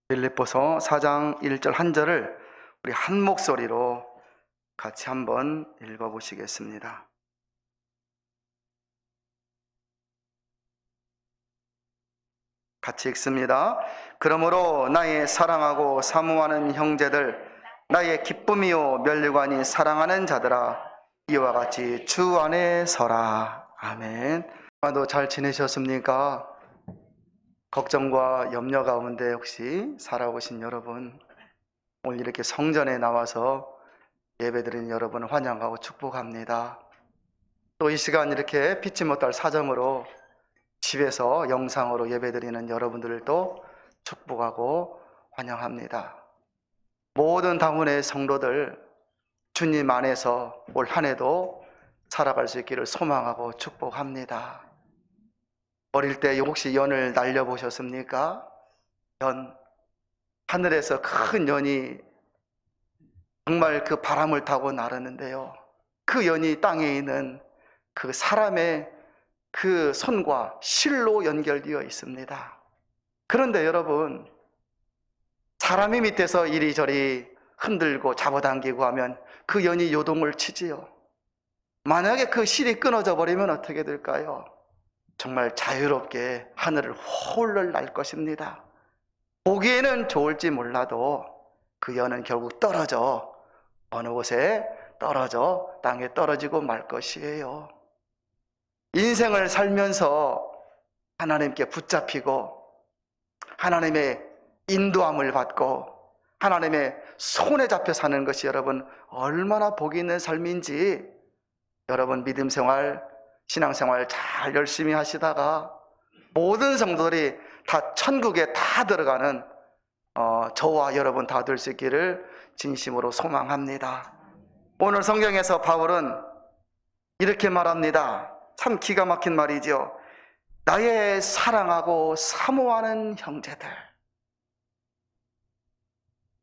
빌립보서 4장 1절 한 절을 우리 한 목소리로 같이 한번 읽어보시겠습니다. 같이 읽습니다. 그러므로 나의 사랑하고 사모하는 형제들, 나의 기쁨이요 면류관이 사랑하는 자들아, 이와 같이 주 안에 서라. 아멘. 잘 지내셨습니까? 걱정과 염려 가운데 혹시 살아오신 여러분, 오늘 이렇게 성전에 나와서 예배드리는 여러분을 환영하고 축복합니다. 또 이 시간 이렇게 피치 못할 사정으로 집에서 영상으로 예배드리는 여러분들도 축복하고 환영합니다. 모든 당운의 성도들, 주님 안에서 올 한 해도 살아갈 수 있기를 소망하고 축복합니다. 어릴 때 혹시 연을 날려보셨습니까? 연, 하늘에서 큰 연이 정말 그 바람을 타고 나르는데요, 그 연이 땅에 있는 그 사람의 그 손과 실로 연결되어 있습니다. 그런데 여러분, 사람이 밑에서 이리저리 흔들고 잡아당기고 하면 그 연이 요동을 치지요. 만약에 그 실이 끊어져 버리면 어떻게 될까요? 정말 자유롭게 하늘을 홀을 날 것입니다. 보기에는 좋을지 몰라도 그 연은 결국 떨어져 어느 곳에 떨어져 땅에 떨어지고 말 것이에요. 인생을 살면서 하나님께 붙잡히고 하나님의 인도함을 받고 하나님의 손에 잡혀 사는 것이 여러분 얼마나 복이 있는 삶인지, 여러분 믿음 생활, 신앙 생활 잘 열심히 하시다가 모든 성도들이 다 천국에 다 들어가는 저와 여러분 다 될 수 있기를 진심으로 소망합니다. 오늘 성경에서 바울은 이렇게 말합니다. 참 기가 막힌 말이죠. 나의 사랑하고 사모하는 형제들.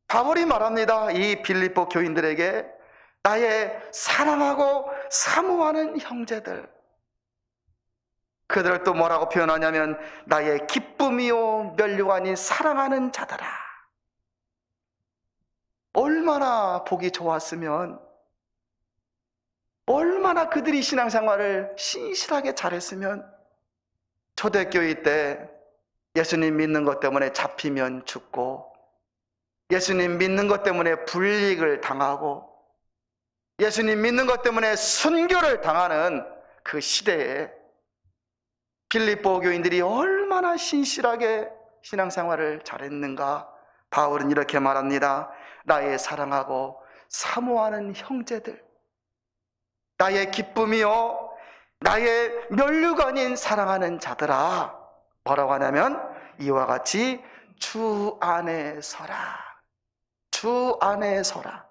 바울이 말합니다. 이 빌립보 교인들에게 나의 사랑하고 사모하는 형제들. 그들을 또 뭐라고 표현하냐면 나의 기쁨이요 면류관이 사랑하는 자들아. 얼마나 보기 좋았으면, 얼마나 그들이 신앙생활을 신실하게 잘했으면, 초대교회 때 예수님 믿는 것 때문에 잡히면 죽고, 예수님 믿는 것 때문에 불이익을 당하고, 예수님 믿는 것 때문에 순교를 당하는 그 시대에 빌립보 교인들이 얼마나 신실하게 신앙생활을 잘했는가. 바울은 이렇게 말합니다. 나의 사랑하고 사모하는 형제들, 나의 기쁨이요 나의 면류관인 사랑하는 자들아. 뭐라고 하냐면 이와 같이 주 안에 서라. 주 안에 서라.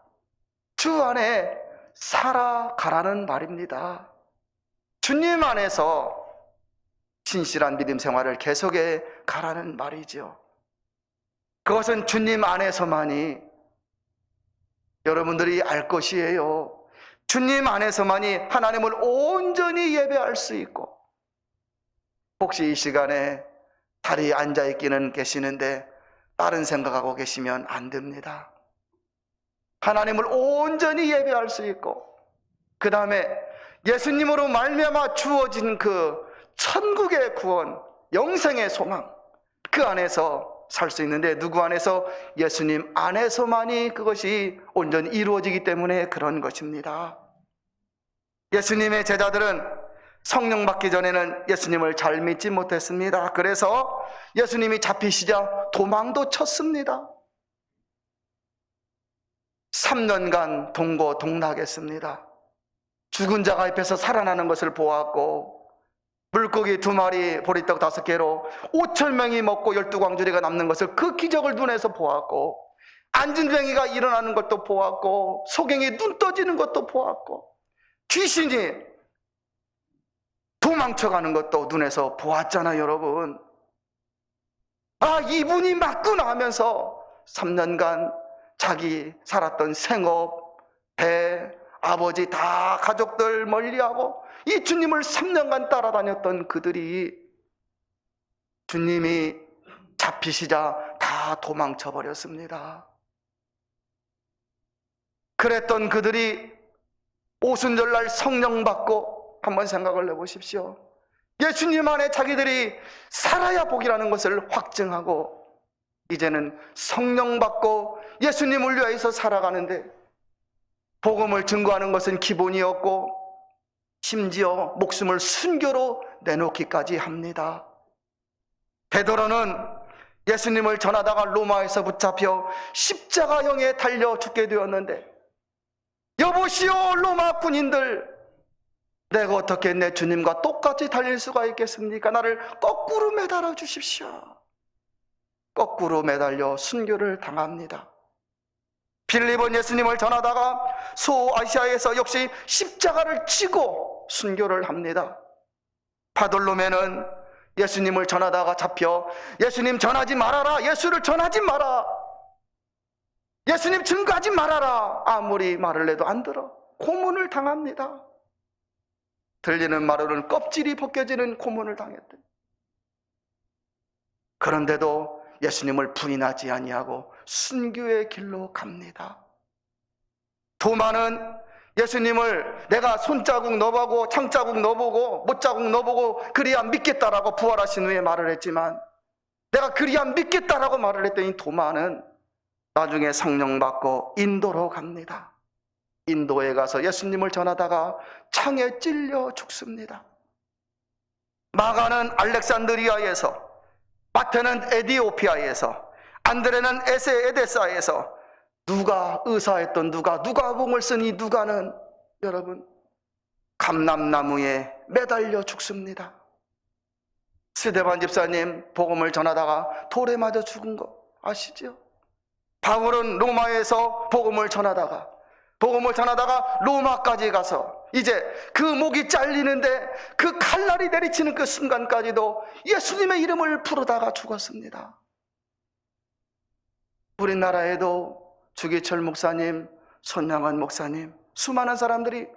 주 안에 살아가라는 말입니다. 주님 안에서 신실한 믿음 생활을 계속해 가라는 말이죠. 그것은 주님 안에서만이 여러분들이 알 것이에요. 주님 안에서만이 하나님을 온전히 예배할 수 있고, 혹시 이 시간에 다리에 앉아있기는 계시는데 다른 생각하고 계시면 안 됩니다. 하나님을 온전히 예배할 수 있고, 그 다음에 예수님으로 말미암아 주어진 그 천국의 구원, 영생의 소망, 그 안에서 살 수 있는데, 누구 안에서? 예수님 안에서만이 그것이 온전히 이루어지기 때문에 그런 것입니다. 예수님의 제자들은 성령 받기 전에는 예수님을 잘 믿지 못했습니다. 그래서 예수님이 잡히시자 도망도 쳤습니다. 3년간 동고동락했습니다. 죽은 자가 앞에서 살아나는 것을 보았고, 물고기 2마리, 보리떡 5개로 5,000명이 먹고 12광주리가 남는 것을, 그 기적을 눈에서 보았고, 안진뱅이가 일어나는 것도 보았고, 소경이 눈 떠지는 것도 보았고, 귀신이 도망쳐가는 것도 눈에서 보았잖아요, 여러분. 아, 이분이 맞구나 하면서 3년간 자기 살았던 생업, 배, 아버지 다 가족들 멀리하고 이 주님을 3년간 따라다녔던 그들이 주님이 잡히시자 다 다 도망쳐 버렸습니다. 그랬던 그들이 오순절날 성령 받고 한번 생각을 해보십시오. 예수님 안에 자기들이 살아야 복이라는 것을 확증하고 이제는 성령 받고 예수님을 위해서 살아가는데 복음을 증거하는 것은 기본이었고 심지어 목숨을 순교로 내놓기까지 합니다. 베드로는 예수님을 전하다가 로마에서 붙잡혀 십자가형에 달려 죽게 되었는데 여보시오 로마 군인들, 내가 어떻게 내 주님과 똑같이 달릴 수가 있겠습니까? 나를 거꾸로 매달아 주십시오. 거꾸로 매달려 순교를 당합니다. 빌립은 예수님을 전하다가 소아시아에서 역시 십자가를 지고 순교를 합니다. 바돌로메는 예수님을 전하다가 잡혀 예수님 전하지 말아라, 예수를 전하지 마라, 예수님 증거하지 말아라, 아무리 말을 해도 안 들어 고문을 당합니다. 들리는 말로는 껍질이 벗겨지는 고문을 당했대. 그런데도 예수님을 부인하지 아니하고 순교의 길로 갑니다. 도마는 예수님을 내가 손자국 넣어보고 창자국 넣어보고 못자국 넣어보고 그리야 믿겠다라고 부활하신 후에 말을 했지만 내가 그리야 믿겠다라고 말을 했더니 도마는 나중에 성령 받고 인도로 갑니다. 인도에 가서 예수님을 전하다가 창에 찔려 죽습니다. 마가는 알렉산드리아에서, 마태는 에디오피아에서, 안드레는 에데사에서 누가 의사했던 누가복음을 쓴 이 누가는 여러분 감람나무에 매달려 죽습니다. 스데반 집사님 복음을 전하다가 돌에 맞아 죽은 거 아시죠? 바울은 로마에서 복음을 전하다가 로마까지 가서 이제 그 목이 잘리는데 그 칼날이 내리치는 그 순간까지도 예수님의 이름을 부르다가 죽었습니다. 우리나라에도 주기철 목사님, 손양원 목사님, 수많은 사람들이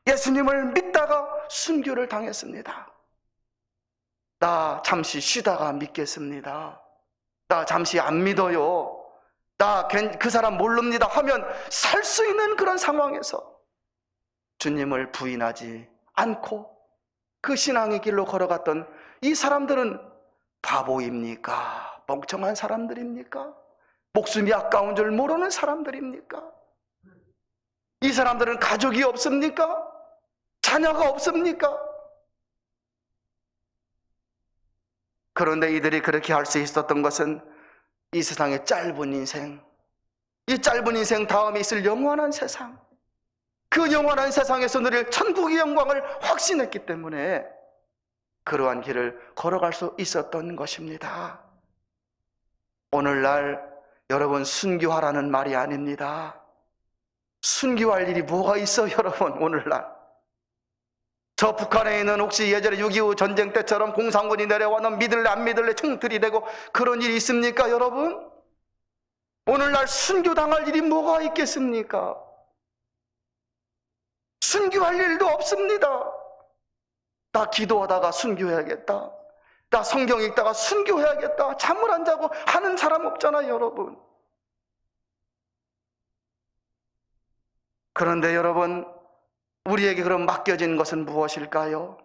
예수님을 믿다가 순교를 당했습니다. 나 잠시 쉬다가 믿겠습니다. 나 잠시 안 믿어요. 나 그 사람 모릅니다 하면 살 수 있는 그런 상황에서 주님을 부인하지 않고 그 신앙의 길로 걸어갔던 이 사람들은 바보입니까? 멍청한 사람들입니까? 목숨이 아까운 줄 모르는 사람들입니까? 이 사람들은 가족이 없습니까? 자녀가 없습니까? 그런데 이들이 그렇게 할 수 있었던 것은 이 세상의 짧은 인생, 이 짧은 인생 다음에 있을 영원한 세상, 그 영원한 세상에서 누릴 천국의 영광을 확신했기 때문에 그러한 길을 걸어갈 수 있었던 것입니다. 오늘날 여러분 순교하라는 말이 아닙니다. 순교할 일이 뭐가 있어 여러분. 오늘날 저 북한에 있는 혹시 예전에 6.25 전쟁 때처럼 공산군이 내려와 너 믿을래 안 믿을래 총 들이대고 그런 일이 있습니까 여러분? 오늘날 순교당할 일이 뭐가 있겠습니까? 순교할 일도 없습니다. 나 기도하다가 순교해야겠다, 나 성경 읽다가 순교해야겠다, 잠을 안 자고 하는 사람 없잖아요 여러분. 그런데 여러분 우리에게 그럼 맡겨진 것은 무엇일까요?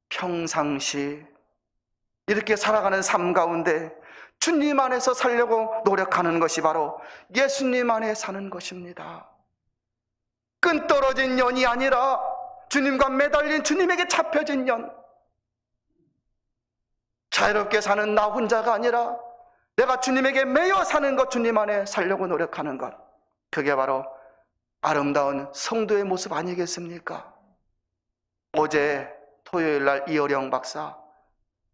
평상시 이렇게 살아가는 삶 가운데 주님 안에서 살려고 노력하는 것이 바로 예수님 안에 사는 것입니다. 끈 떨어진 년이 아니라 주님과 매달린 주님에게 잡혀진 년, 자유롭게 사는 나 혼자가 아니라 내가 주님에게 매여 사는 것, 주님 안에 살려고 노력하는 것, 그게 바로 아름다운 성도의 모습 아니겠습니까? 어제 토요일 날 이어령 박사,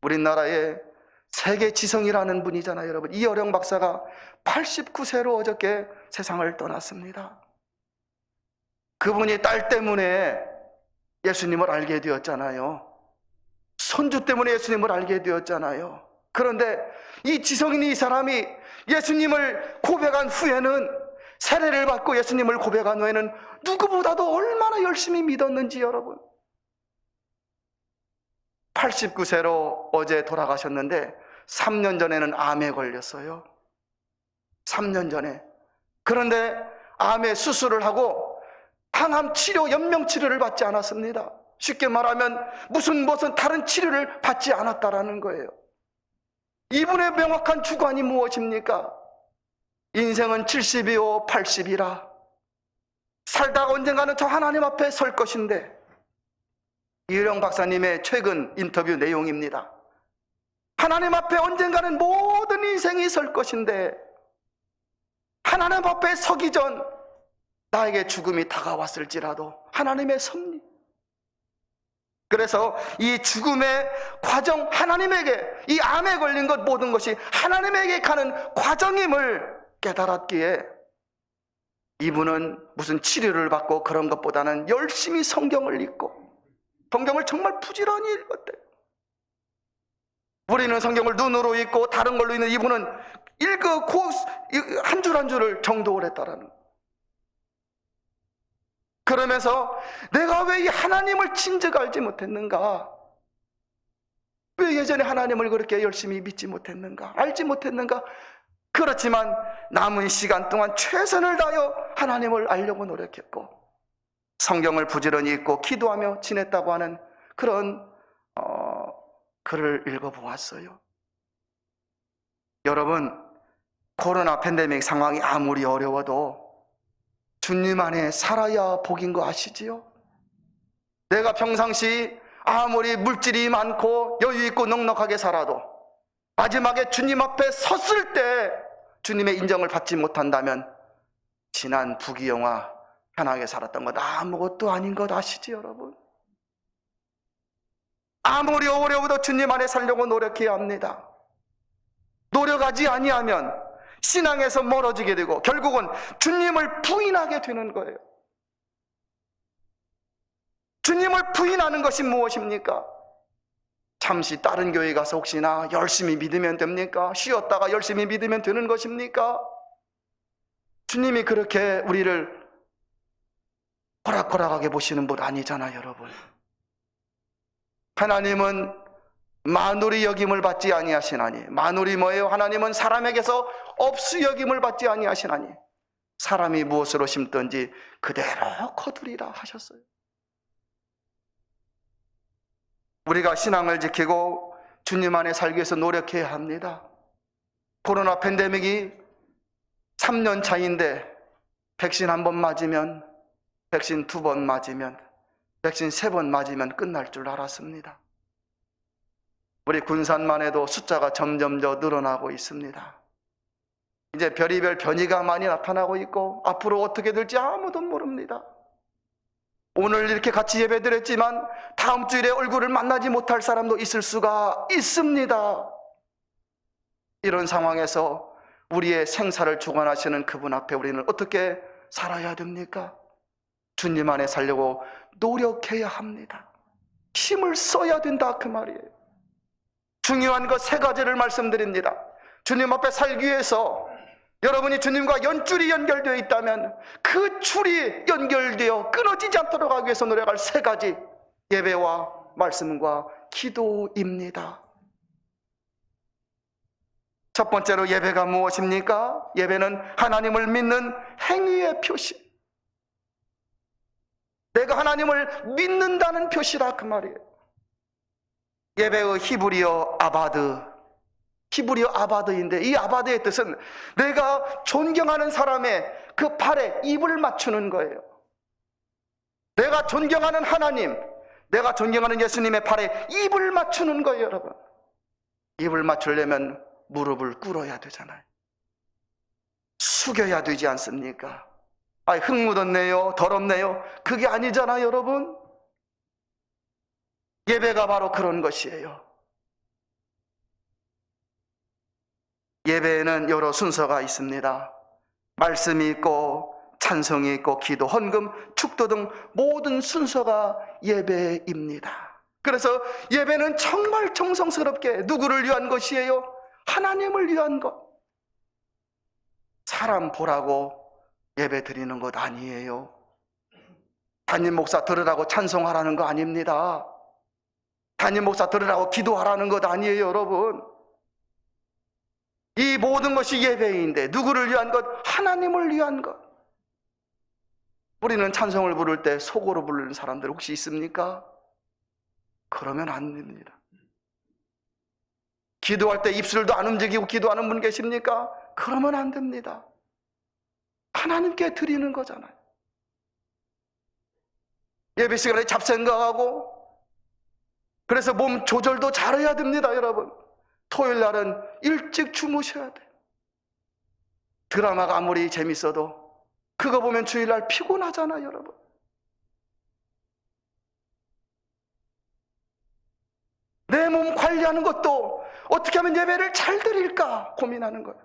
우리나라의 세계 지성이라는 분이잖아요 여러분. 이어령 박사가 89세로 어저께 세상을 떠났습니다. 그분이 딸 때문에 예수님을 알게 되었잖아요. 손주 때문에 예수님을 알게 되었잖아요. 그런데 이 지성인 이 사람이 예수님을 고백한 후에는, 세례를 받고 예수님을 고백한 후에는 누구보다도 얼마나 열심히 믿었는지 여러분. 89세로 어제 돌아가셨는데 3년 전에는 암에 걸렸어요. 3년 전에. 그런데 암의 수술을 하고 항암 치료, 연명 치료를 받지 않았습니다. 쉽게 말하면 무슨 다른 치료를 받지 않았다라는 거예요. 이분의 명확한 주관이 무엇입니까? 인생은 70이요 80이라. 살다가 언젠가는 저 하나님 앞에 설 것인데, 이혜령 박사님의 최근 인터뷰 내용입니다. 하나님 앞에 언젠가는 모든 인생이 설 것인데, 하나님 앞에 서기 전 나에게 죽음이 다가왔을지라도 하나님의 섭리. 그래서 이 죽음의 과정, 하나님에게, 이 암에 걸린 것 모든 것이 하나님에게 가는 과정임을 깨달았기에 이분은 무슨 치료를 받고 그런 것보다는 열심히 성경을 읽고, 성경을 정말 부지런히 읽었대요. 우리는 성경을 눈으로 읽고 다른 걸로 읽는, 이분은 읽고 한 줄 한 줄을 정독을 했다라는 거예요. 그러면서 내가 왜 이 하나님을 진즉 알지 못했는가? 왜 예전에 하나님을 그렇게 열심히 믿지 못했는가? 알지 못했는가? 그렇지만 남은 시간 동안 최선을 다하여 하나님을 알려고 노력했고, 성경을 부지런히 읽고 기도하며 지냈다고 하는 그런 글을 읽어보았어요. 여러분, 코로나 팬데믹 상황이 아무리 어려워도 주님 안에 살아야 복인 거 아시지요? 내가 평상시 아무리 물질이 많고 여유 있고 넉넉하게 살아도 마지막에 주님 앞에 섰을 때 주님의 인정을 받지 못한다면 지난 부귀영화 편하게 살았던 것 아무것도 아닌 것 아시지 여러분? 아무리 어려워도 주님 안에 살려고 노력해야 합니다. 노력하지 아니하면 신앙에서 멀어지게 되고 결국은 주님을 부인하게 되는 거예요. 주님을 부인하는 것이 무엇입니까? 잠시 다른 교회 가서 혹시나 열심히 믿으면 됩니까? 쉬었다가 열심히 믿으면 되는 것입니까? 주님이 그렇게 우리를 호락호락하게 보시는 분 아니잖아요, 여러분. 하나님은 만울이 여김을 받지 아니하시나니. 만울이 뭐예요? 하나님은 사람에게서 없이 여김을 받지 아니하시나니 사람이 무엇으로 심든지 그대로 거두리라 하셨어요. 우리가 신앙을 지키고 주님 안에 살기 위해서 노력해야 합니다. 코로나 팬데믹이 3년 차인데 백신 1번 맞으면, 백신 2번 맞으면, 백신 3번 맞으면 끝날 줄 알았습니다. 우리 군산만 해도 숫자가 점점 더 늘어나고 있습니다. 이제 별의별 변이가 많이 나타나고 있고 앞으로 어떻게 될지 아무도 모릅니다. 오늘 이렇게 같이 예배드렸지만 다음 주일에 얼굴을 만나지 못할 사람도 있을 수가 있습니다. 이런 상황에서 우리의 생사를 주관하시는 그분 앞에 우리는 어떻게 살아야 됩니까? 주님 안에 살려고 노력해야 합니다. 힘을 써야 된다 그 말이에요. 중요한 것 3가지를 말씀드립니다. 주님 앞에 살기 위해서 여러분이 주님과 연줄이 연결되어 있다면 그 줄이 연결되어 끊어지지 않도록 하기 위해서 노력할 3가지, 예배와 말씀과 기도입니다. 첫 번째로 예배가 무엇입니까? 예배는 하나님을 믿는 행위의 표시. 내가 하나님을 믿는다는 표시라 그 말이에요. 예배의 히브리어 아바드, 히브리어 아바드인데 이 아바드의 뜻은 내가 존경하는 사람의 그 팔에 입을 맞추는 거예요. 내가 존경하는 하나님, 내가 존경하는 예수님의 팔에 입을 맞추는 거예요, 여러분. 입을 맞추려면 무릎을 꿇어야 되잖아요. 숙여야 되지 않습니까? 흙 묻었네요, 더럽네요. 그게 아니잖아요, 여러분. 예배가 바로 그런 것이에요. 예배에는 여러 순서가 있습니다. 말씀이 있고 찬송이 있고 기도, 헌금, 축도 등 모든 순서가 예배입니다. 그래서 예배는 정말 정성스럽게 누구를 위한 것이에요? 하나님을 위한 것. 사람 보라고 예배 드리는 것 아니에요. 담임 목사 들으라고 찬송하라는 거 아닙니다. 담임 목사 들으라고 기도하라는 것 아니에요, 여러분. 이 모든 것이 예배인데 누구를 위한 것? 하나님을 위한 것. 우리는 찬송을 부를 때 속으로 부르는 사람들 혹시 있습니까? 그러면 안 됩니다. 기도할 때 입술도 안 움직이고 기도하는 분 계십니까? 그러면 안 됩니다. 하나님께 드리는 거잖아요. 예배 시간에 잡생각하고, 그래서 몸 조절도 잘해야 됩니다, 여러분. 토요일 날은 일찍 주무셔야 돼요. 드라마가 아무리 재밌어도 그거 보면 주일날 피곤하잖아요, 여러분. 내 몸 관리하는 것도 어떻게 하면 예배를 잘 드릴까 고민하는 거예요.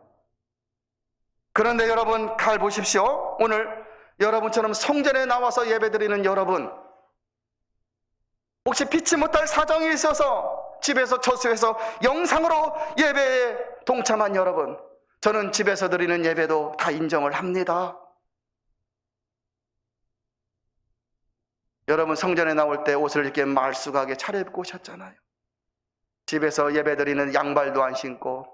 그런데 여러분, 잘 보십시오. 오늘 여러분처럼 성전에 나와서 예배 드리는 여러분, 혹시 피치 못할 사정이 있어서 집에서 처수해서 영상으로 예배에 동참한 여러분, 저는 집에서 드리는 예배도 다 인정을 합니다. 여러분, 성전에 나올 때 옷을 이렇게 말쑥하게 차려입고 오셨잖아요. 집에서 예배 드리는 양발도 안 신고,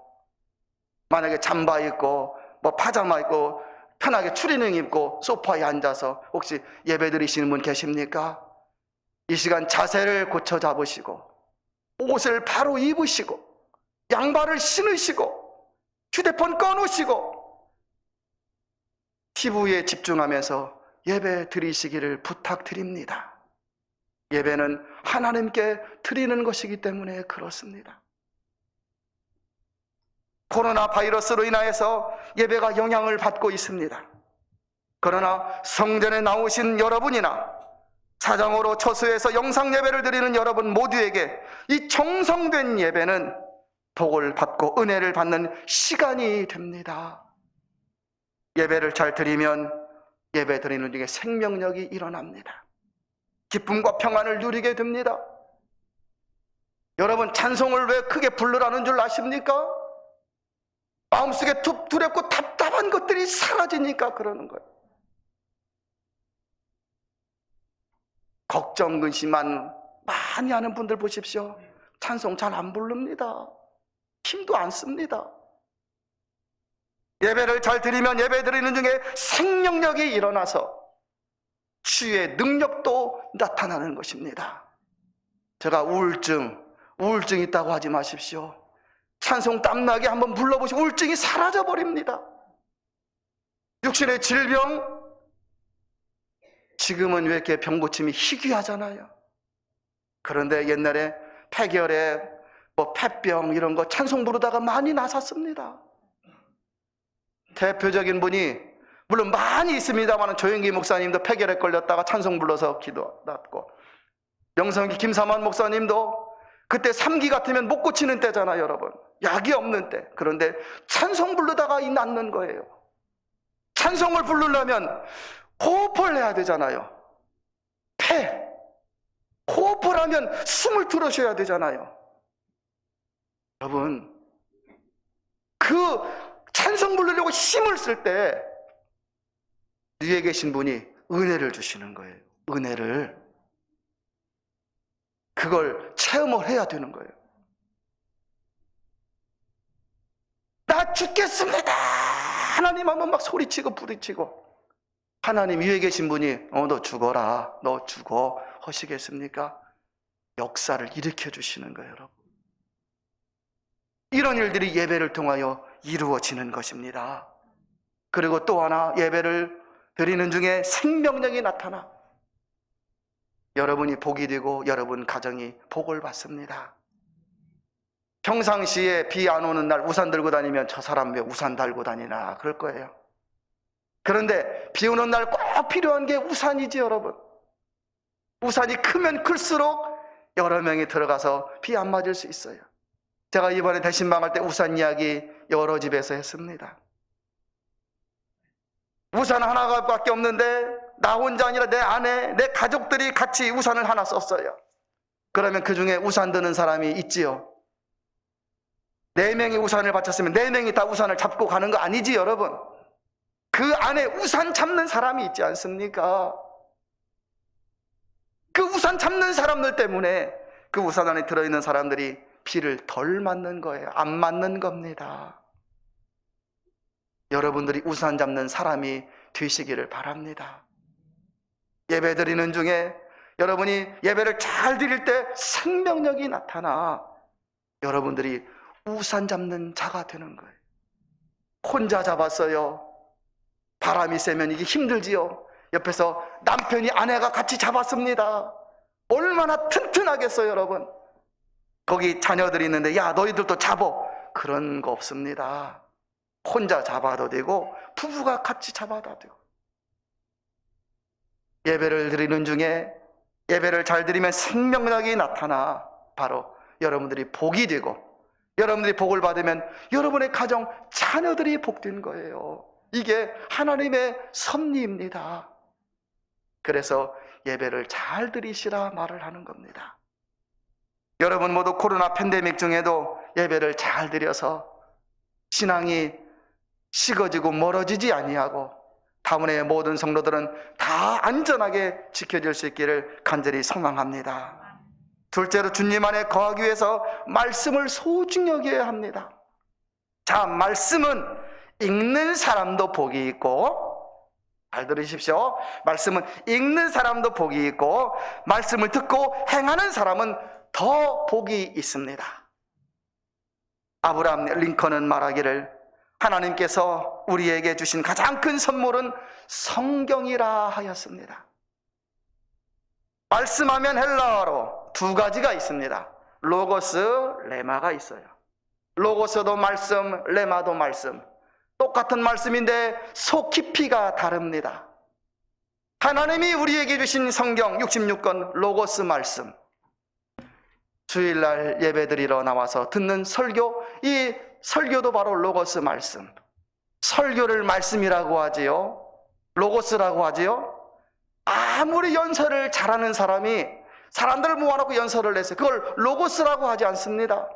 만약에 잠바 입고 파자마 입고 편하게 추리닝 입고 소파에 앉아서 혹시 예배 드리시는 분 계십니까? 이 시간 자세를 고쳐 잡으시고 옷을 바로 입으시고 양발을 신으시고 휴대폰 꺼놓으시고 TV에 집중하면서 예배 드리시기를 부탁드립니다. 예배는 하나님께 드리는 것이기 때문에 그렇습니다. 코로나 바이러스로 인하여서 예배가 영향을 받고 있습니다. 그러나 성전에 나오신 여러분이나 사정으로 처수해서 영상 예배를 드리는 여러분 모두에게 이 정성된 예배는 복을 받고 은혜를 받는 시간이 됩니다. 예배를 잘 드리면 예배 드리는 중에 생명력이 일어납니다. 기쁨과 평안을 누리게 됩니다. 여러분, 찬송을 왜 크게 부르라는 줄 아십니까? 마음속에 두렵고 답답한 것들이 사라지니까 그러는 거예요. 걱정, 근심만 많이 하는 분들 보십시오. 찬송 잘 안 부릅니다. 힘도 안 씁니다. 예배를 잘 드리면 예배 드리는 중에 생명력이 일어나서 치유의 능력도 나타나는 것입니다. 제가 우울증 있다고 하지 마십시오. 찬송 땀나게 한번 불러보시면 우울증이 사라져버립니다. 육신의 질병, 지금은 왜 이렇게 병고침이 희귀하잖아요. 그런데 옛날에 폐결에 폐병 이런 거 찬송 부르다가 많이 나섰습니다. 대표적인 분이 물론 많이 있습니다만 조영기 목사님도 폐결에 걸렸다가 찬송 불러서 기도 났고, 명성기 김삼환 목사님도 그때 3기 같으면 못 고치는 때잖아요, 여러분. 약이 없는 때. 그런데 찬송 부르다가 낫는 거예요. 찬송을 부르려면 호흡을 해야 되잖아요. 호흡을 하면 숨을 들어셔야 되잖아요. 여러분, 그 찬송 부르려고 힘을 쓸 때 위에 계신 분이 은혜를 주시는 거예요. 은혜를. 그걸 체험을 해야 되는 거예요. 나 죽겠습니다! 하나님 한번 막 소리치고 부딪히고, 하나님 위에 계신 분이 너 죽어라, 너 죽어 하시겠습니까? 역사를 일으켜 주시는 거예요, 여러분. 이런 일들이 예배를 통하여 이루어지는 것입니다. 그리고 또 하나, 예배를 드리는 중에 생명력이 나타나 여러분이 복이 되고 여러분 가정이 복을 받습니다. 평상시에 비 안 오는 날 우산 들고 다니면 저 사람 왜 우산 달고 다니나 그럴 거예요. 그런데 비 오는 날 꼭 필요한 게 우산이지, 여러분. 우산이 크면 클수록 여러 명이 들어가서 비 안 맞을 수 있어요. 제가 이번에 대신방할 때 우산 이야기 여러 집에서 했습니다. 우산 하나밖에 없는데 나 혼자 아니라 내 아내, 내 가족들이 같이 우산을 하나 썼어요. 그러면 그 중에 우산 드는 사람이 있지요. 4명이 우산을 받쳤으면 4명이 다 우산을 잡고 가는 거 아니지, 여러분. 그 안에 우산 잡는 사람이 있지 않습니까? 그 우산 잡는 사람들 때문에 그 우산 안에 들어있는 사람들이 비를 덜 맞는 거예요. 안 맞는 겁니다. 여러분들이 우산 잡는 사람이 되시기를 바랍니다. 예배 드리는 중에 여러분이 예배를 잘 드릴 때 생명력이 나타나 여러분들이 우산 잡는 자가 되는 거예요. 혼자 잡았어요. 바람이 세면 이게 힘들지요. 옆에서 남편이 아내가 같이 잡았습니다. 얼마나 튼튼하겠어요, 여러분. 거기 자녀들이 있는데 야 너희들도 잡어. 그런 거 없습니다. 혼자 잡아도 되고 부부가 같이 잡아도 되고. 예배를 드리는 중에 예배를 잘 드리면 생명력이 나타나 바로 여러분들이 복이 되고, 여러분들이 복을 받으면 여러분의 가정 자녀들이 복된 거예요. 이게 하나님의 섭리입니다. 그래서 예배를 잘 드리시라 말을 하는 겁니다. 여러분 모두 코로나 팬데믹 중에도 예배를 잘 드려서 신앙이 식어지고 멀어지지 아니하고 다문의 모든 성도들은 다 안전하게 지켜질 수 있기를 간절히 소망합니다. 둘째로 주님 안에 거하기 위해서 말씀을 소중히 여겨야 합니다. 자, 말씀은 읽는 사람도 복이 있고, 잘 들으십시오. 말씀은 읽는 사람도 복이 있고 말씀을 듣고 행하는 사람은 더 복이 있습니다. 아브라함 링컨은 말하기를 하나님께서 우리에게 주신 가장 큰 선물은 성경이라 하였습니다. 말씀하면 헬라어로 두 가지가 있습니다. 로고스, 레마가 있어요. 로고스도 말씀, 레마도 말씀. 똑같은 말씀인데 속 깊이가 다릅니다. 하나님이 우리에게 주신 성경 66권 로고스 말씀, 주일날 예배드리러 나와서 듣는 설교, 이 설교도 바로 로고스 말씀. 설교를 말씀이라고 하지요, 로고스라고 하지요. 아무리 연설을 잘하는 사람이 사람들을 모아놓고 연설을 해서 그걸 로고스라고 하지 않습니다.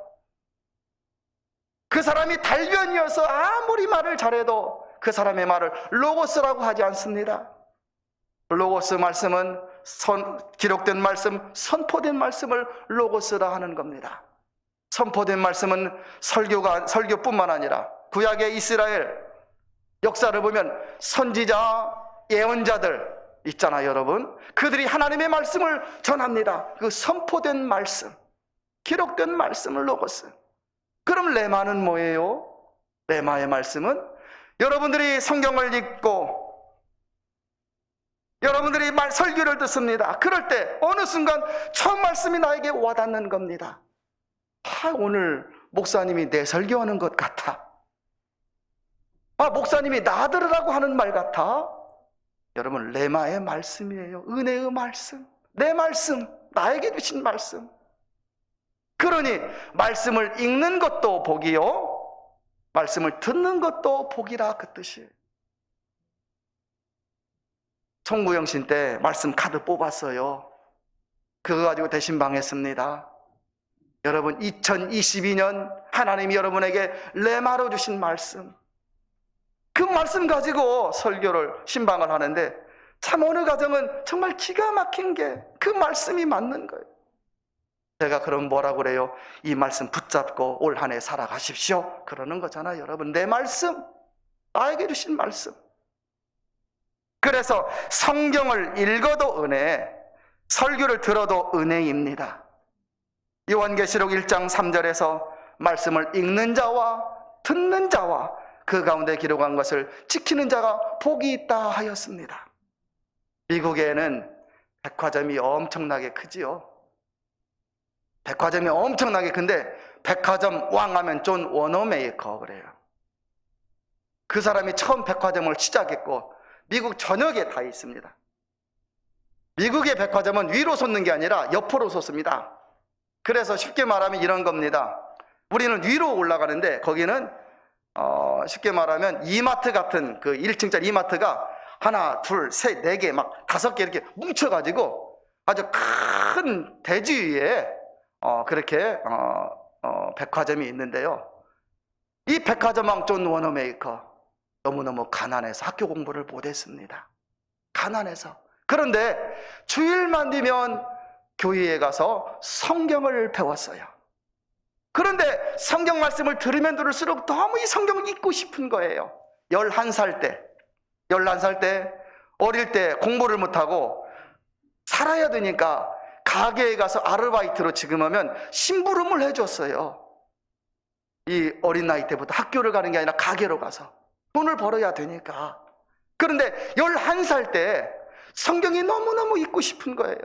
그 사람이 달변이어서 아무리 말을 잘해도 그 사람의 말을 로고스라고 하지 않습니다. 로고스 말씀은 기록된 말씀, 선포된 말씀을 로고스라 하는 겁니다. 선포된 말씀은 설교뿐만 아니라 구약의 이스라엘 역사를 보면 선지자, 예언자들 있잖아요, 여러분. 그들이 하나님의 말씀을 전합니다. 그 선포된 말씀, 기록된 말씀을 로고스. 그럼 레마는 뭐예요? 레마의 말씀은 여러분들이 성경을 읽고 여러분들이 설교를 듣습니다. 그럴 때 어느 순간 처음 말씀이 나에게 와닿는 겁니다. 오늘 목사님이 내 설교하는 것 같아. 목사님이 나 들으라고 하는 말 같아. 여러분, 레마의 말씀이에요. 은혜의 말씀, 내 말씀, 나에게 주신 말씀. 그러니 말씀을 읽는 것도 복이요, 말씀을 듣는 것도 복이라 그 뜻이에요. 송구영신 때 말씀 카드 뽑았어요. 그거 가지고 대신방했습니다. 여러분, 2022년 하나님이 여러분에게 레마로 주신 말씀, 그 말씀 가지고 설교를 신방을 하는데 참 어느 가정은 정말 기가 막힌 게 그 말씀이 맞는 거예요. 제가 그럼 뭐라고 그래요? 이 말씀 붙잡고 올 한 해 살아가십시오, 그러는 거잖아요. 여러분, 내 말씀, 나에게 주신 말씀. 그래서 성경을 읽어도 은혜, 설교를 들어도 은혜입니다. 요한계시록 1장 3절에서 말씀을 읽는 자와 듣는 자와 그 가운데 기록한 것을 지키는 자가 복이 있다 하였습니다. 미국에는 백화점이 엄청나게 크지요. 백화점이 엄청나게 큰데 백화점 왕 하면 존 워너메이커 그래요. 그 사람이 처음 백화점을 시작했고 미국 전역에 다 있습니다. 미국의 백화점은 위로 솟는 게 아니라 옆으로 솟습니다. 그래서 쉽게 말하면 이런 겁니다. 우리는 위로 올라가는데 거기는 쉽게 말하면 이마트 같은 그 1층짜리 이마트가 하나, 둘, 셋, 네 개, 막 5개 이렇게 뭉쳐가지고 아주 큰 대지 위에 그렇게 백화점이 있는데요. 이 백화점왕 존 워너메이커 너무너무 가난해서 학교 공부를 못했습니다. 가난해서. 그런데 주일만 되면 교회에 가서 성경을 배웠어요. 그런데 성경 말씀을 들으면 들을수록 너무 이 성경을 읽고 싶은 거예요. 11살 때 어릴 때 공부를 못하고 살아야 되니까 가게에 가서 아르바이트로 지금 하면 심부름을 해줬어요. 이 어린 나이 때부터 학교를 가는 게 아니라 가게로 가서 돈을 벌어야 되니까. 그런데 11살 때 성경이 너무너무 읽고 싶은 거예요.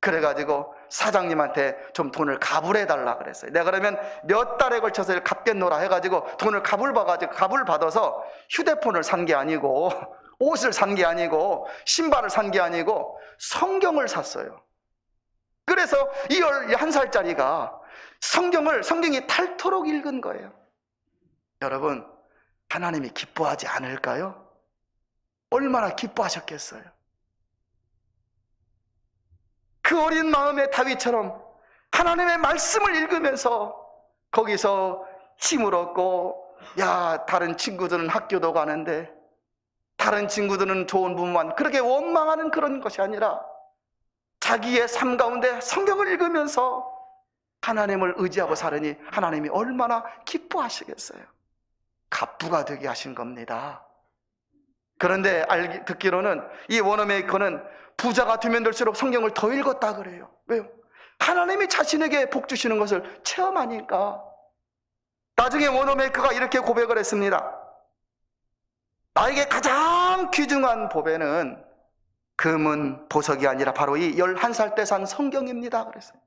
그래가지고 사장님한테 좀 돈을 가불해달라 그랬어요. 내가 그러면 몇 달에 걸쳐서 갚겠노라 해가지고 돈을 갑을 받아서 휴대폰을 산 게 아니고 옷을 산 게 아니고 신발을 산 게 아니고 성경을 샀어요. 그래서 이 11살짜리가 성경이 닳도록 읽은 거예요. 여러분, 하나님이 기뻐하지 않을까요? 얼마나 기뻐하셨겠어요? 그 어린 마음의 다윗처럼 하나님의 말씀을 읽으면서 거기서 힘을 얻고, 야, 다른 친구들은 학교도 가는데, 다른 친구들은 좋은 부모만, 그렇게 원망하는 그런 것이 아니라 자기의 삶 가운데 성경을 읽으면서 하나님을 의지하고 살으니 하나님이 얼마나 기뻐하시겠어요. 갑부가 되게 하신 겁니다. 그런데 듣기로는 이 워너메이커는 부자가 되면 될수록 성경을 더 읽었다 그래요. 왜요? 하나님이 자신에게 복 주시는 것을 체험하니까. 나중에 워너메이커가 이렇게 고백을 했습니다. 나에게 가장 귀중한 보배는 금은 보석이 아니라 바로 이 11살 때 산 성경입니다 그랬어요.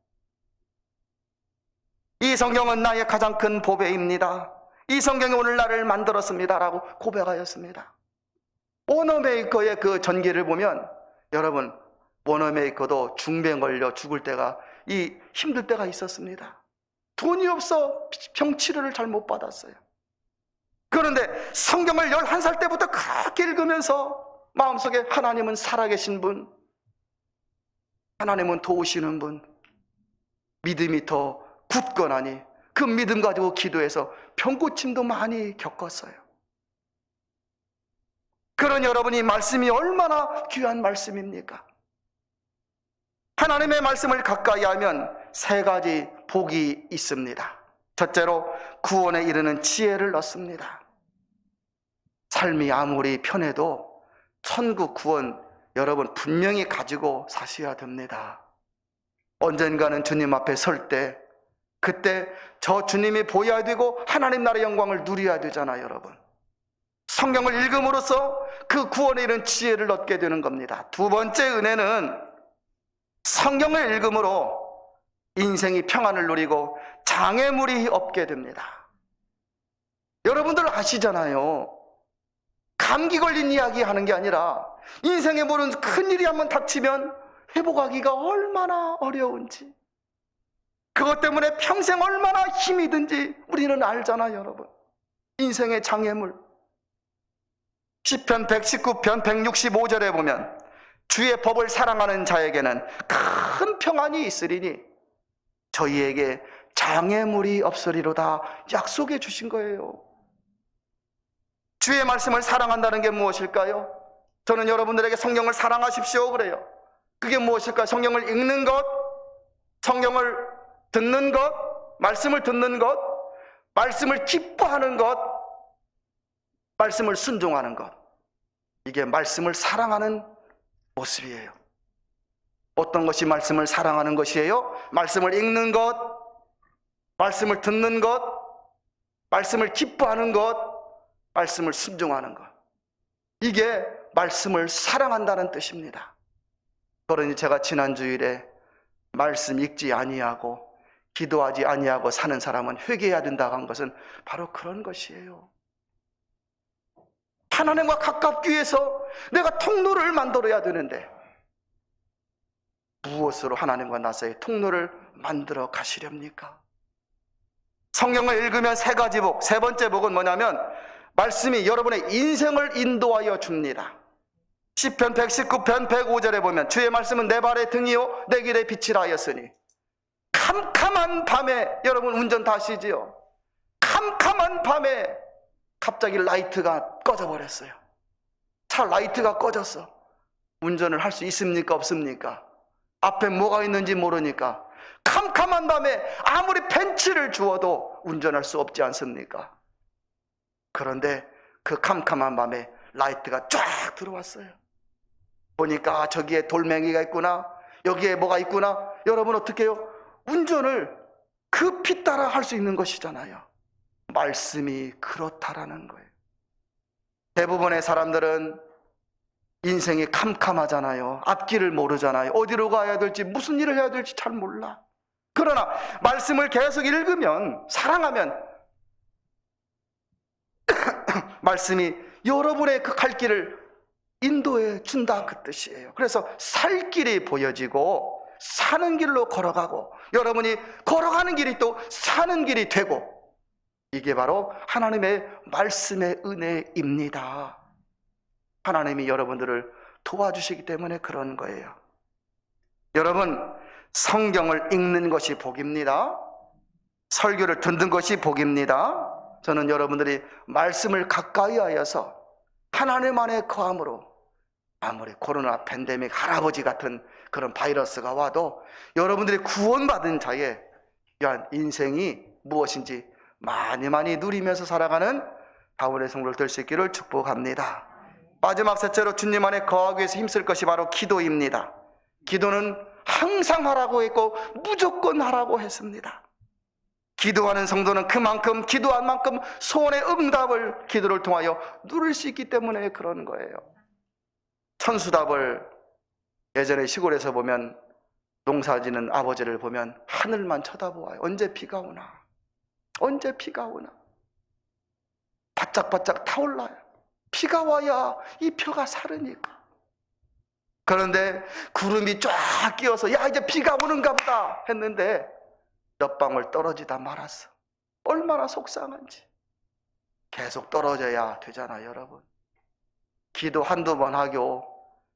이 성경은 나의 가장 큰 보배입니다. 이 성경이 오늘 나를 만들었습니다 라고 고백하였습니다. 워너메이커의 그 전기를 보면, 여러분, 워너메이커도 중병 걸려 죽을 때가, 힘들 때가 있었습니다. 돈이 없어 병 치료를 잘 못 받았어요. 그런데 성경을 11살 때부터 그렇게 읽으면서 마음속에 하나님은 살아계신 분, 하나님은 도우시는 분, 믿음이 더 굳건하니 그 믿음 가지고 기도해서 병고침도 많이 겪었어요. 그런 여러분이 말씀이 얼마나 귀한 말씀입니까? 하나님의 말씀을 가까이 하면 3가지 복이 있습니다. 첫째로 구원에 이르는 지혜를 얻습니다. 삶이 아무리 편해도 천국 구원 여러분 분명히 가지고 사셔야 됩니다. 언젠가는 주님 앞에 설 때, 그때 저 주님이 보여야 되고 하나님 나라의 영광을 누려야 되잖아요, 여러분. 성경을 읽음으로써 그 구원에 이른 지혜를 얻게 되는 겁니다. 두 번째 은혜는 성경을 읽음으로 인생이 평안을 누리고 장애물이 없게 됩니다. 여러분들 아시잖아요. 감기 걸린 이야기 하는 게 아니라 인생에 모르는 큰일이 한번 닥치면 회복하기가 얼마나 어려운지, 그것 때문에 평생 얼마나 힘이 든지 우리는 알잖아요, 여러분. 인생의 장애물. 시편 119편 165절에 보면 주의 법을 사랑하는 자에게는 큰 평안이 있으리니 저희에게 장애물이 없으리로다 약속해 주신 거예요. 주의 말씀을 사랑한다는 게 무엇일까요? 저는 여러분들에게 성경을 사랑하십시오 그래요. 그게 무엇일까요? 성경을 읽는 것, 성경을 듣는 것, 말씀을 듣는 것, 말씀을 기뻐하는 것, 말씀을 순종하는 것. 이게 말씀을 사랑하는 모습이에요. 어떤 것이 말씀을 사랑하는 것이에요? 말씀을 읽는 것, 말씀을 듣는 것, 말씀을 기뻐하는 것, 말씀을 순종하는 것. 이게 말씀을 사랑한다는 뜻입니다. 그러니 제가 지난 주일에 말씀 읽지 아니하고 기도하지 아니하고 사는 사람은 회개해야 된다고 한 것은 바로 그런 것이에요. 하나님과 가깝기 위해서 내가 통로를 만들어야 되는데 무엇으로 하나님과 나 사이에 통로를 만들어 가시렵니까? 성경을 읽으면 3가지 복, 3번째 복은 뭐냐면 말씀이 여러분의 인생을 인도하여 줍니다. 시편 119편 105절에 보면 주의 말씀은 내 발의 등이요 내 길의 빛이라 하였으니, 캄캄한 밤에, 여러분 운전 다 하시지요? 캄캄한 밤에 갑자기 라이트가 꺼져버렸어요. 차 라이트가 꺼졌어. 운전을 할 수 있습니까 없습니까? 앞에 뭐가 있는지 모르니까 캄캄한 밤에 아무리 벤츠를 주어도 운전할 수 없지 않습니까? 그런데 그 캄캄한 밤에 라이트가 쫙 들어왔어요. 보니까 저기에 돌멩이가 있구나, 여기에 뭐가 있구나. 여러분 어떻게 해요? 운전을 그 피 따라 할 수 있는 것이잖아요. 말씀이 그렇다라는 거예요. 대부분의 사람들은 인생이 캄캄하잖아요. 앞길을 모르잖아요. 어디로 가야 될지, 무슨 일을 해야 될지 잘 몰라. 그러나 말씀을 계속 읽으면, 사랑하면 말씀이 여러분의 그 갈 길을 인도해 준다, 그 뜻이에요. 그래서 살 길이 보여지고 사는 길로 걸어가고, 여러분이 걸어가는 길이 또 사는 길이 되고, 이게 바로 하나님의 말씀의 은혜입니다. 하나님이 여러분들을 도와주시기 때문에 그런 거예요. 여러분, 성경을 읽는 것이 복입니다. 설교를 듣는 것이 복입니다. 저는 여러분들이 말씀을 가까이 하여서 하나님 안에 거함으로, 아무리 코로나 팬데믹 할아버지 같은 그런 바이러스가 와도 여러분들이 구원받은 자의 인생이 무엇인지 많이 누리면서 살아가는 바울의 성도를 될 수 있기를 축복합니다. 마지막 셋째로 주님 안에 거하기 위해서 힘쓸 것이 바로 기도입니다. 기도는 항상 하라고 했고 무조건 하라고 했습니다. 기도하는 성도는 그만큼, 기도한 만큼 소원의 응답을 기도를 통하여 누릴 수 있기 때문에 그런 거예요. 천수답을 예전에 시골에서 보면, 농사지는 아버지를 보면 하늘만 쳐다보아요. 언제 비가 오나, 언제 비가 오나. 바짝바짝 타올라요. 비가 와야 이 표가 사르니까. 그런데 구름이 쫙 끼어서 야, 이제 비가 오는가 보다 했는데 몇 방울 떨어지다 말았어. 얼마나 속상한지. 계속 떨어져야 되잖아요, 여러분. 기도 한두 번 하고,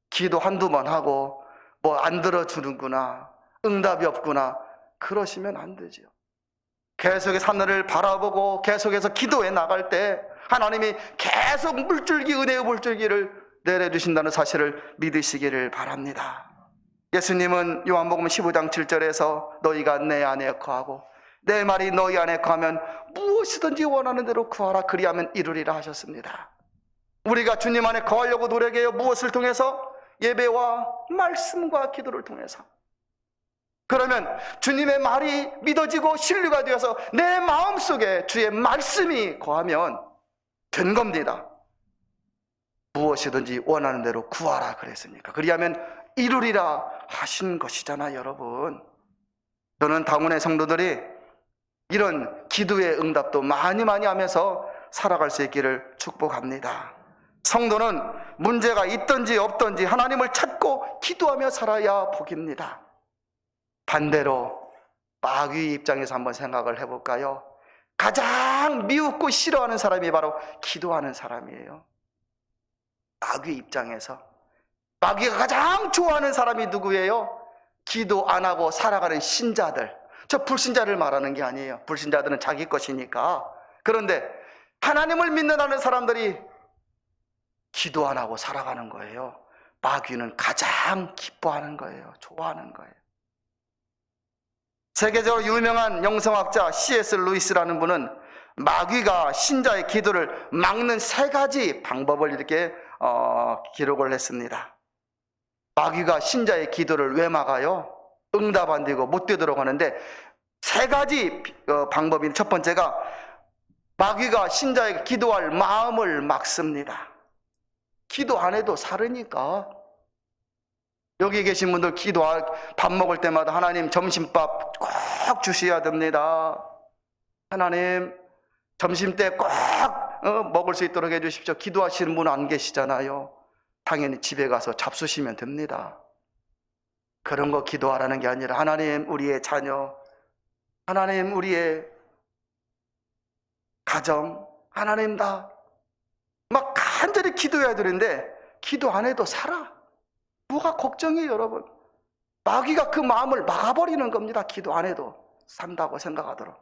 기도 한두 번 하고 뭐 안 들어주는구나, 응답이 없구나, 그러시면 안 되죠. 계속해서 하늘을 바라보고 계속해서 기도해 나갈 때 하나님이 계속 물줄기, 은혜의 물줄기를 내려주신다는 사실을 믿으시기를 바랍니다. 예수님은 요한복음 15장 7절에서 너희가 내 안에 거하고 내 말이 너희 안에 거하면 무엇이든지 원하는 대로 구하라, 그리하면 이루리라 하셨습니다. 우리가 주님 안에 거하려고 노력해요. 무엇을 통해서? 예배와 말씀과 기도를 통해서. 그러면 주님의 말이 믿어지고 신뢰가 되어서 내 마음속에 주의 말씀이 거하면 된 겁니다. 무엇이든지 원하는 대로 구하라 그랬으니까. 그리하면 이루리라 하신 것이잖아요, 여러분. 저는 당원의 성도들이 이런 기도의 응답도 많이 하면서 살아갈 수 있기를 축복합니다. 성도는 문제가 있든지 없든지 하나님을 찾고 기도하며 살아야 복입니다. 반대로 마귀 입장에서 한번 생각을 해볼까요? 가장 미웃고 싫어하는 사람이 바로 기도하는 사람이에요. 마귀 입장에서. 마귀가 가장 좋아하는 사람이 누구예요? 기도 안 하고 살아가는 신자들. 저 불신자를 말하는 게 아니에요. 불신자들은 자기 것이니까. 그런데 하나님을 믿는다는 사람들이 기도 안 하고 살아가는 거예요. 마귀는 가장 기뻐하는 거예요. 좋아하는 거예요. 세계적으로 유명한 영성학자 C.S. 루이스라는 분은 마귀가 신자의 기도를 막는 3가지 방법을 이렇게 기록을 했습니다. 마귀가 신자의 기도를 왜 막아요? 응답 안 되고 못 되도록 하는데 3가지 방법이, 첫 번째가 마귀가 신자의 기도할 마음을 막습니다. 기도 안 해도 사르니까. 여기 계신 분들 밥 먹을 때마다 하나님 점심밥 꼭 주셔야 됩니다. 하나님 점심때 꼭 먹을 수 있도록 해주십시오. 기도하시는 분 안 계시잖아요. 당연히 집에 가서 잡수시면 됩니다. 그런 거 기도하라는 게 아니라 하나님 우리의 자녀, 하나님 우리의 가정, 하나님 다 막 간절히 기도해야 되는데 기도 안 해도 살아. 뭐가 걱정이에요, 여러분? 마귀가 그 마음을 막아버리는 겁니다. 기도 안 해도 산다고 생각하도록.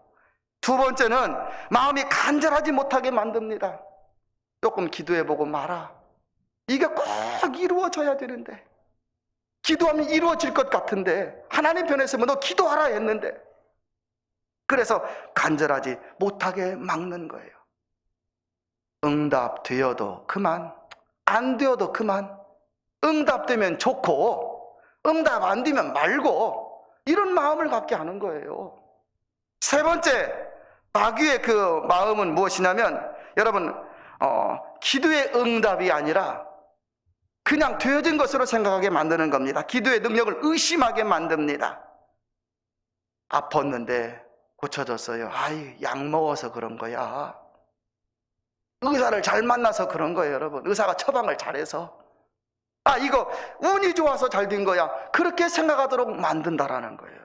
2번째는 마음이 간절하지 못하게 만듭니다. 조금 기도해보고 말아. 이게 꼭 이루어져야 되는데, 기도하면 이루어질 것 같은데 하나님 편에 서면 너 기도하라 했는데, 그래서 간절하지 못하게 막는 거예요. 응답되어도 그만, 안 되어도 그만. 응답되면 좋고 응답 안 되면 말고, 이런 마음을 갖게 하는 거예요. 세 번째, 마귀의 그 마음은 무엇이냐면, 여러분, 기도의 응답이 아니라 그냥 되어진 것으로 생각하게 만드는 겁니다. 기도의 능력을 의심하게 만듭니다. 아팠는데 고쳐졌어요. 아이, 약 먹어서 그런 거야. 의사를 잘 만나서 그런 거예요, 여러분. 의사가 처방을 잘해서. 아, 이거 운이 좋아서 잘 된 거야. 그렇게 생각하도록 만든다라는 거예요.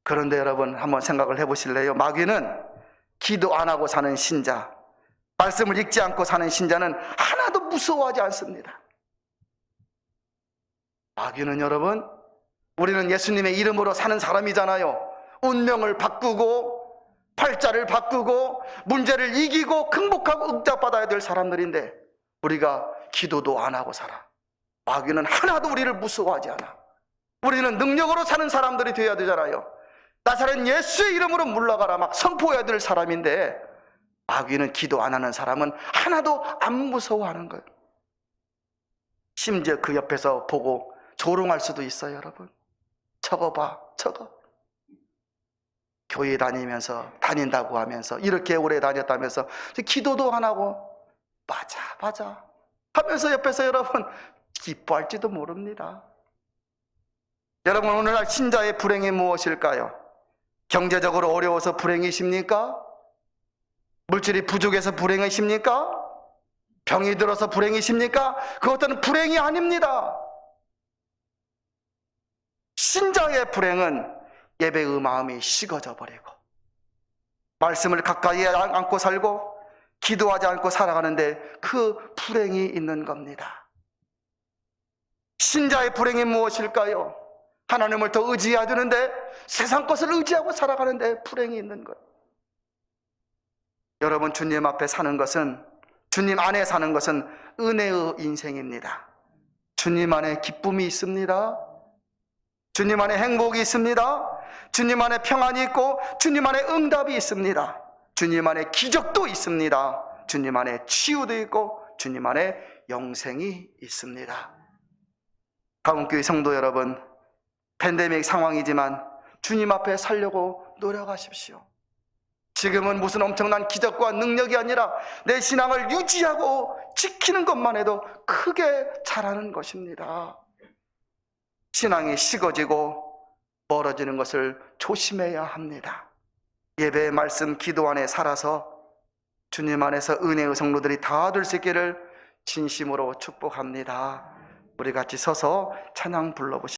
그런데 여러분, 한번 생각을 해보실래요? 마귀는 기도 안 하고 사는 신자, 말씀을 읽지 않고 사는 신자는 하나도 무서워하지 않습니다. 마귀는 여러분, 우리는 예수님의 이름으로 사는 사람이잖아요. 운명을 바꾸고 팔자를 바꾸고 문제를 이기고 극복하고 응답받아야 될 사람들인데, 우리가 기도도 안 하고 살아. 마귀는 하나도 우리를 무서워하지 않아. 우리는 능력으로 사는 사람들이 되어야 되잖아요. 나사렛 예수의 이름으로 물러가라 막 선포해야 될 사람인데, 마귀는 기도 안 하는 사람은 하나도 안 무서워하는 거예요. 심지어 그 옆에서 보고 조롱할 수도 있어요, 여러분. 저거 봐, 저거. 교회 다닌다고 하면서, 이렇게 오래 다녔다면서 기도도 안 하고 맞아 하면서 옆에서 여러분 기뻐할지도 모릅니다. 여러분, 오늘날 신자의 불행이 무엇일까요? 경제적으로 어려워서 불행이십니까? 물질이 부족해서 불행이십니까? 병이 들어서 불행이십니까? 그것들은 불행이 아닙니다. 신자의 불행은 예배의 마음이 식어져 버리고, 말씀을 가까이 안고 살고 기도하지 않고 살아가는데 그 불행이 있는 겁니다. 신자의 불행이 무엇일까요? 하나님을 더 의지해야 되는데 세상 것을 의지하고 살아가는데 불행이 있는 거예요. 여러분, 주님 앞에 사는 것은, 주님 안에 사는 것은 은혜의 인생입니다. 주님 안에 기쁨이 있습니다. 주님 안에 행복이 있습니다. 주님 안에 평안이 있고 주님 안에 응답이 있습니다. 주님 안에 기적도 있습니다. 주님 안에 치유도 있고 주님 안에 영생이 있습니다. 가문교회 성도 여러분, 팬데믹 상황이지만 주님 앞에 살려고 노력하십시오. 지금은 무슨 엄청난 기적과 능력이 아니라 내 신앙을 유지하고 지키는 것만 해도 크게 잘하는 것입니다. 신앙이 식어지고 멀어지는 것을 조심해야 합니다. 예배의 말씀, 기도 안에 살아서 주님 안에서 은혜의 성도들이 다 될 수 있기를 진심으로 축복합니다. 우리 같이 서서 찬양 불러보시죠.